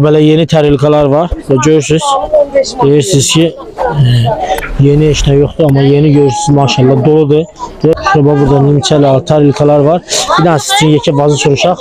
Böyle yeni terilkalar var. Görürsünüz. Bilirsiniz ki yeni işine yoktu ama yeni görürsünüz maşallah doludur. Şurada burada nimçələr, terilkalar var. Bir tane sizin yekə vazı soruşaq.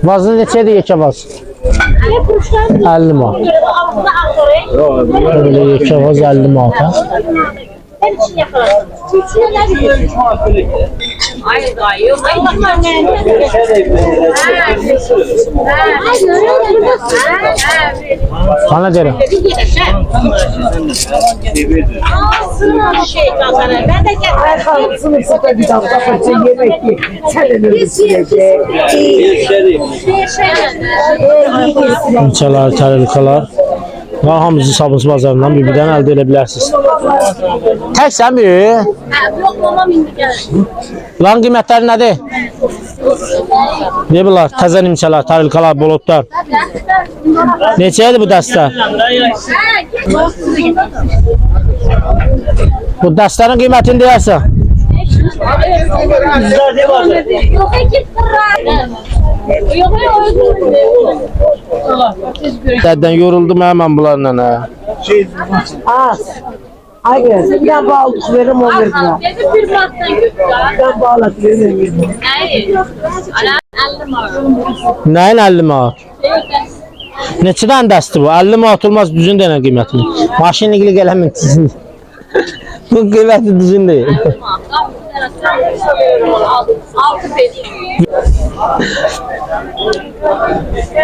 Vazı neçədir yekə vaz? 50 manat. Böyle yekə vaz 50 manat. Bana derim. Nimçələr, terilkalar. Hamısı Sabunçu bazarından bir-birdən əldə edə bilərsiniz. Təksən mi? Yox, mamam indi gəlir. Bunların qiymətləri nədir? Ne bunlar? Təzə nimçələr, terilkalar, bolotlar. Neçəyədir bu dəstə? Bu dəstənin qiymətini deyərsən? Dədən yoruldum hemen bunlarla. Az. Hayır, bir bağladık verim o verim. Ben bağladık verim. Nəyin 50 manat? Neçədən dəsti bu? 50 manat olmaz düzün denə qiymətini. Maşın ilgili gələmin düzün. Bu qiyməti düzün deyil.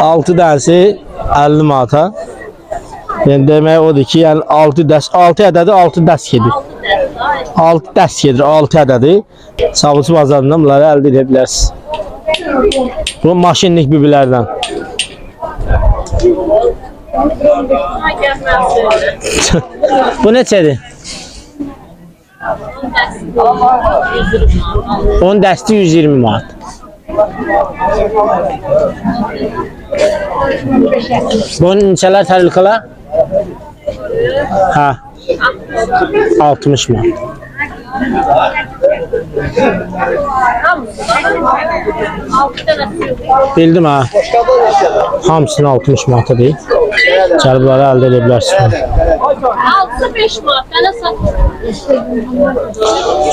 6 dənsi 50 manata. Yani demək odur ki, yəni 6 ədədi 6 dəst gedir. 6 dəst gedir, 6 ədədi. Sabunçu bazarından bunları əldə edə bilərsiniz. Bu maşinlik bibilərdən. Bu neçədir? 10 dəsti 120 manat. Bu neçələr terilkalar? Ha. 60 manat. Bildim ha. Hamısını 60 manata deyil. Gəlib bunları əldə edə bilərsiniz. 65 manat, mənə sat.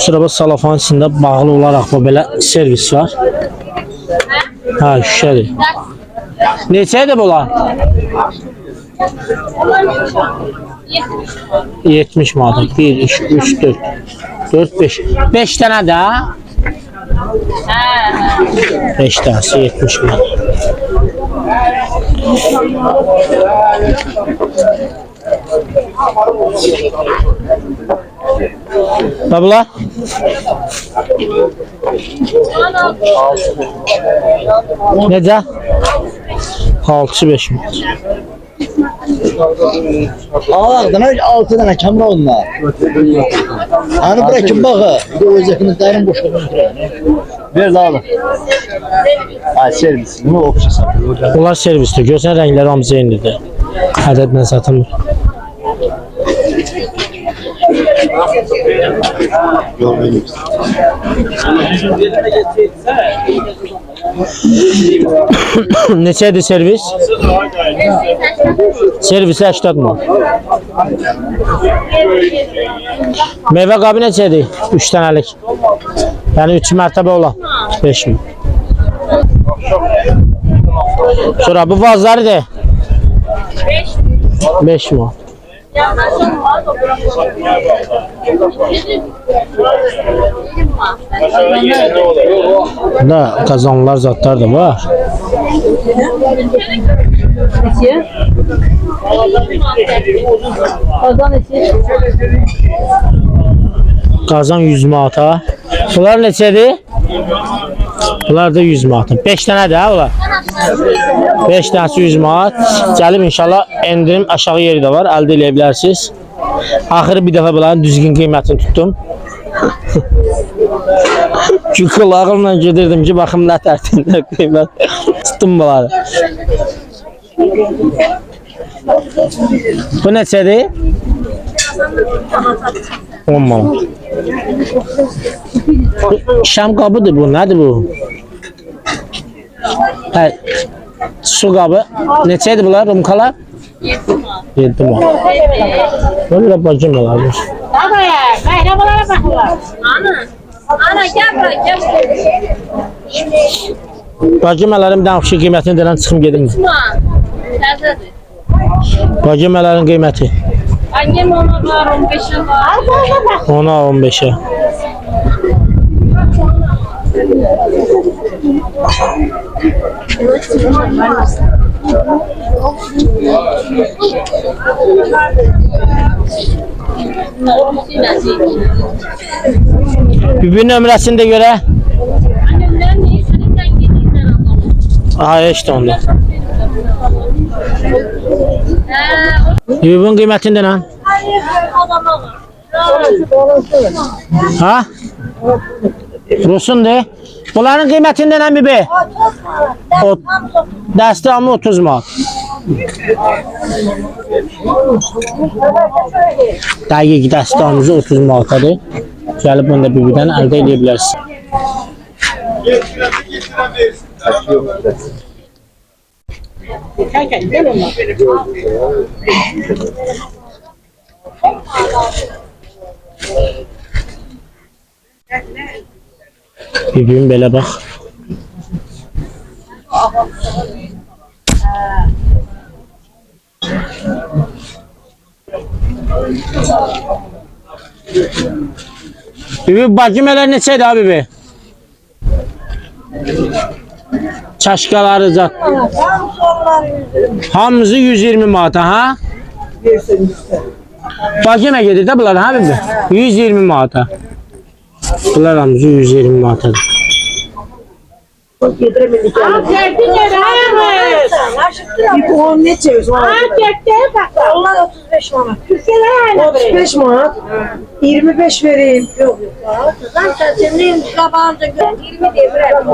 Şurada salafan içində bağlı olaraq bu belə servis var. Ha, şüşədir. Neçədir bunlar? 70 manat. 1, 2, 3, 4, 4, 5. 5 dənə də. 5 dənəsi 70 manat. Babla? Necə? 65 manat. Ağlardan 6 tane kamera onlar. Hani bırakın bağı. Bir de özelliklerin boşluğunu ver de alın. Ay servis. Bunu okşa satıyor. Bunlar servisdir. Görsən rəngləri hamısı eynidir. Ədədlə satılır. Neçədir servis? Servisi 80 manat. Meyvə qabı neçədir? 3 dənəlik. Yəni 3 mərtəbə olan 5 manat. Sonra bu vazları de 5 manat. Da kazanlar zatlar da var. Kazan 100 manata. Bunlar neçədir? Bunlar da 100 manat. 5 tane de var. 5 tanesi 100 manat. Gəlib inşallah endirim aşağı yeri de var. Əldə edə bilərsiniz. Axırı bir dəfə bunların düzgün qiymətini tuttum. Çünki kulağımla gedirdim ki baxım nə tərtibində qiymət tuttum bunları. Bu neçədir? 10 manat. Şam qabıdır bu, nədir bu? Hə, su qabı. Neçədir bunlar, rumkalar? 7 manat. Böyle bacım olarmış. Ana gel buraya gel. Bacım ələrin bir dənə xüsusi qiymətini deyilən çıxım gedim. Təzədir. Bacım ələrin qiyməti. Annem ona var 15'e var. Ona 15'e. Bibi nömrəsini də görə. Annemden ne istediğinden gideyim Aha işte onda. o Bibinin qiymətini də nə? adama var. Ha? Rusun de. Bunların qiymətini də nə bibi? O dəsti amma 30 manat. Dəqiq dəstəmizi 30 manatadır. Gəlib bunu da bibidən əldə edə bilərsiniz. Bibim belə bax. Bibi bacım elə neçədir abi bibi? Çaşkaları zat. Hamısı 120 manat ha? Bacıma gedir də bunlar ha bibi? 120 manata. Bunlar hamısı 120 manatadır. Bir puan ne çeviz? Onlar 35 manat. 35 manat. 25 vereyim. Yok yok. Zaten senin kabağında 20 diye bırak.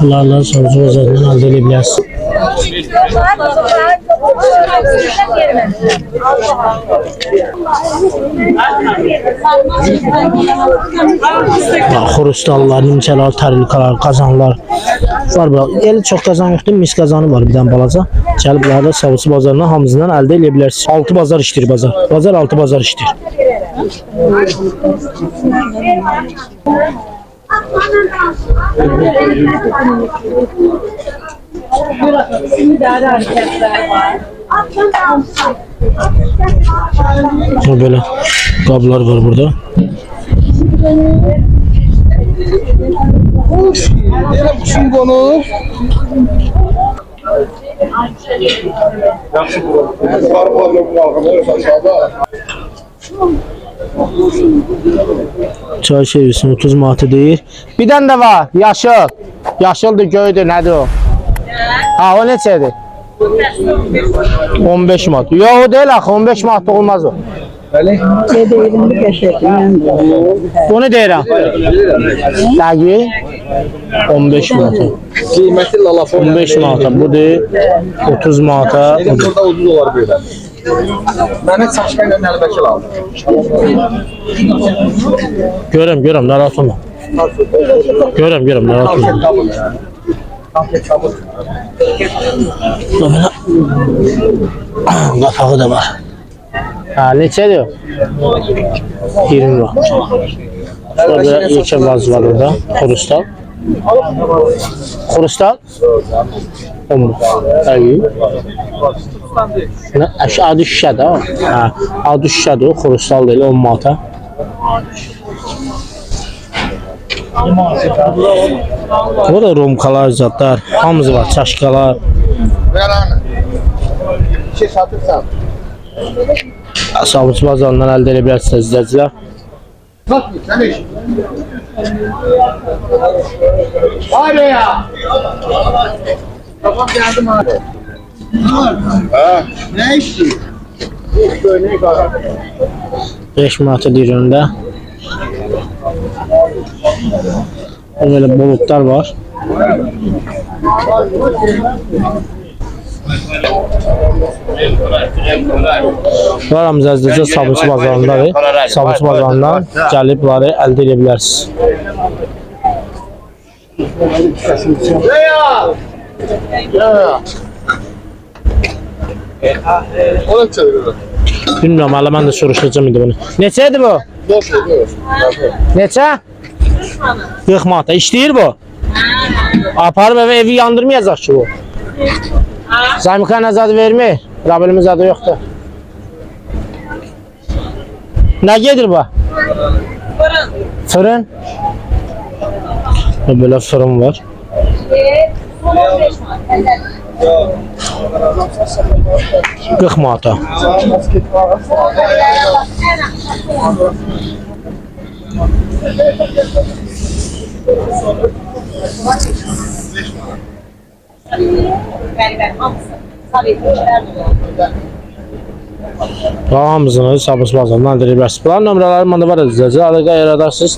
Bunlarla sonucu özelliğini elde edebilirsiniz. Xurustallar, nimçələr, tarılkalar, qazanlar var. Elə çox qazan yoxdur, mis qazanı var bir dənə balaca. Gəlib bunlarda Savcı bazarından hamısından əldə edə bilərsiniz. 6 bazar işdir bazar. Bazar 6 bazar işdir. Böyle kablar var burada. Kuşun konu. Çay servisi 30 manatı deyir. Bir dənə də var, yaşıl. Yaşıldır, göydür, nədir o? Ha, o neçədir? 15 manat. Yox, o deyil axı, 15 manat olmaz o. Bunu deyirəm. Dəqiq 15 manata. Kıymetli lalafon. 15 manata, bu deyil. 30 manata. Burada ucuz olar böyle. Mehmet Saçkay'la Nəlbəki lazım. Görəm, narahat olma. Görəm, narahat olma. Qapağı da var. Ha, neçədir o? 20 manat. Burada iki vaz var orada. Xurustal. Xurustal? 10 manat. Dəqiq. Adı şüşədir ha. Ha, adı şüşədir o. Xurustal deyil 10 manata. Burada romkalar, zatlar, hamısı var, çaşkalar. Ver anı. Bir şey satırsan. Savcı bazarından əldə edə bilərsiniz izləyicilər. Bak sen iş. Vay be ya. Tamam geldim abi. Ha, ne işti? Örnek var. 5 manata deyir önündə. Böyle bulutlar var. Bularımız əzdəcə Sabunçu bazarındadır. Sabunçu bazarından gəlib bunları əldə edə bilərsiniz. Bilmiyorum, hala mən də soruşacağım indi bunu. Neçədir bu? Neçə? 40 manata. İşləyir bu? Aparıb eve evi yandırmayacaq ki bu. Zaymıkan azadı vermir. Rabelimiz adı yoxdur. Ne gedir bu? Fırın. Böyle fırın var. Qırx manata. Hamısını Sabunçu bazarından əldə edə bilərsiniz. Bunların nömrələri məndə var edəcək. Əlaqə yaradarsınız.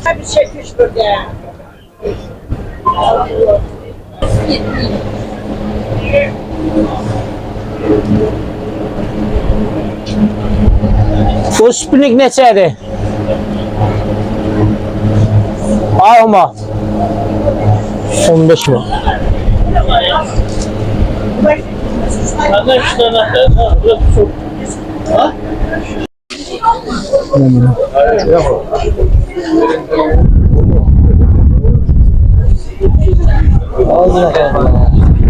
Bu spinning neçədir? Alma. 15 mi?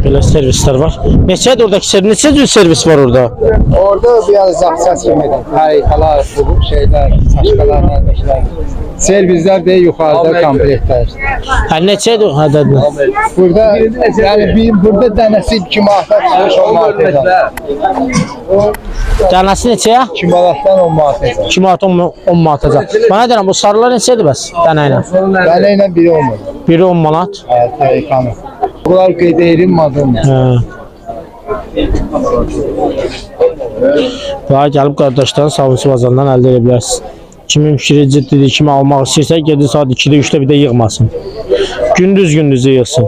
Böyle servisler var. Neçədir oradaki servis? Neçə cür servis var orada? Orada biraz zaksas yemedim. Harikalar, şeyler, saçkalar, nəlbəşlər. Servisler de yukarıda komplektler. Hə, neçədir? Hə, dedin. Burada yani burada dənəsi 2 manatdan çıxmış 10 manatdan. Dənəsi neçəyə? 2 manatdan 10 manatdan. 2 manat 10 manatacaq. Bana deyirəm, bu sarılar neçədir bəs? Dənə ilə. Dənə ilə biri olmur. Biri 10 manat. Harikanı. Bunlar qeydəyirin madını. Hə. Daha gəlib qardaşların Sabunçu bazarından əldə edə bilərsiniz. Kimin fikri ciddidir, kimi almaq istəyirsə, gedir saat 2-də, 3-də bir də yığmasın. Gündüz yığsın.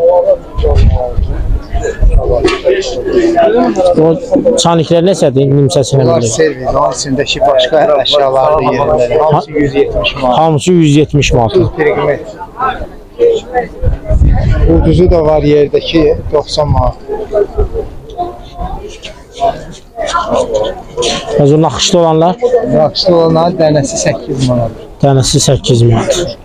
O çaniklər neçədir? Nimçəsini Bunlar bilir. servis, onun içindəki başqa əşyalar da yerləri. Hamısı 170 manat. Hamısı 170 manat. 30 periqmet. Uduzu da var yerdəki 90 manat. Bəs o naxışlı olanlar? Naxışlı olanların dənəsi 8 manat. Dənəsi 8 manat.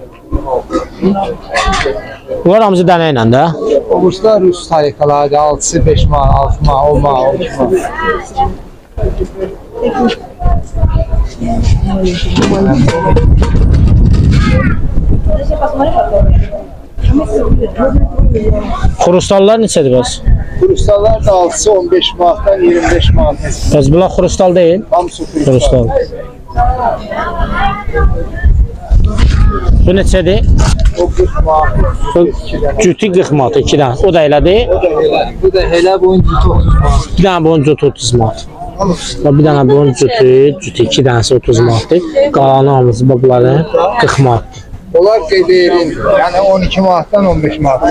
Bunlar hamısı dənə ilə də. Obuçlar Rus tarikaları 6'sı 5 manat, 6 manat, 10 manat, 13 manat. Xurustallar neçədir bəs? Krustallar da 6'sı 15 manatdan 25 manat. Bəs bunlar xurustal deyil? Hamısı Xurustal. Bu neçədir? O 40 manat. Cütü 40 manat, 2 dənə. O da elədir. Bu da hele boyun cütü 30 manat. Bir dənə bunun cütü 30 manat. Bir dənə bunun cütü 2 dənəsi 30 manatdır. Qalanı hamısı bunların 40 manat. Onlar qeydəyirin, yani 12 manatdan 15 manat.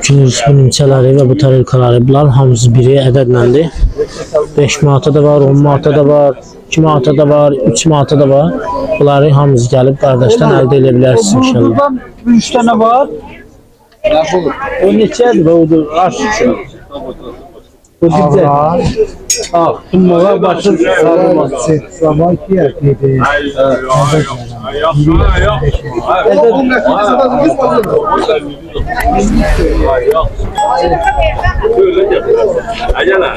Cins bu nimçələri və bu tarikaları bunlar hamısı biri ədədləndir. 5 manata da var, 10 manata da var, 2 manata da var, 3 manata da var. Bunları hamısı gəlib qardaşdan əldə edə bilərsiniz inşallah. 3 tane var. O neçədir? O aşçı. Bu dibdə. Ah, bunlar başın Zaman ki erkeği. Acele.